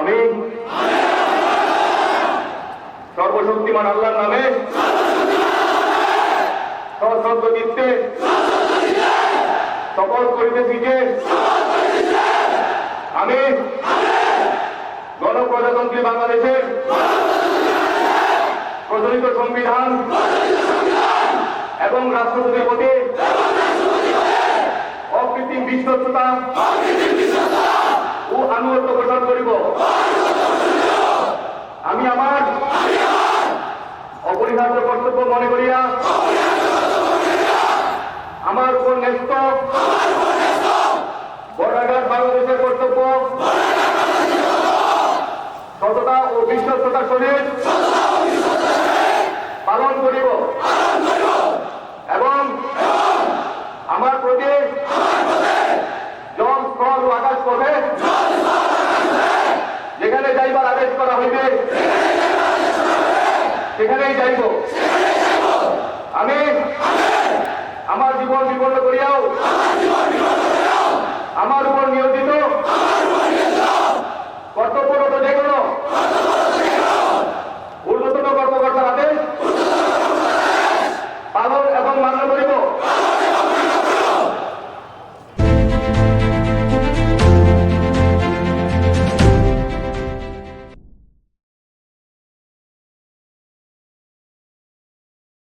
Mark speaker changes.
Speaker 1: আমি সর্বশক্তিমান আল্লাহর নামে সশ্রদ্ধ চিত্তে শপথ করিতেছি যে আমি গণপ্রজাতন্ত্রী বাংলাদেশের প্রচলিত সংবিধান এবং রাষ্ট্রপতির প্রতি অকৃত্রিম বিশ্বস্ততা ও আনুগত্য পোষণ করিব। আমি আমার অপরিহার্য কর্তব্য মনে করিয়া আমার উপর ন্যস্ত বর্ডার বাংলাদেশের কর্তব্য সততা ও বিশ্বস্ততার সহিত পালন করিব এবং আমার প্রতি জল স্থল ও আকাশ পথে যেখানে যাইবার আদেশ করা হইবে সেখানেই যাইব। আমি আমার জীবন বিপন্ন করিয়াও আমার উপর নিয়োজিত কর্তব্য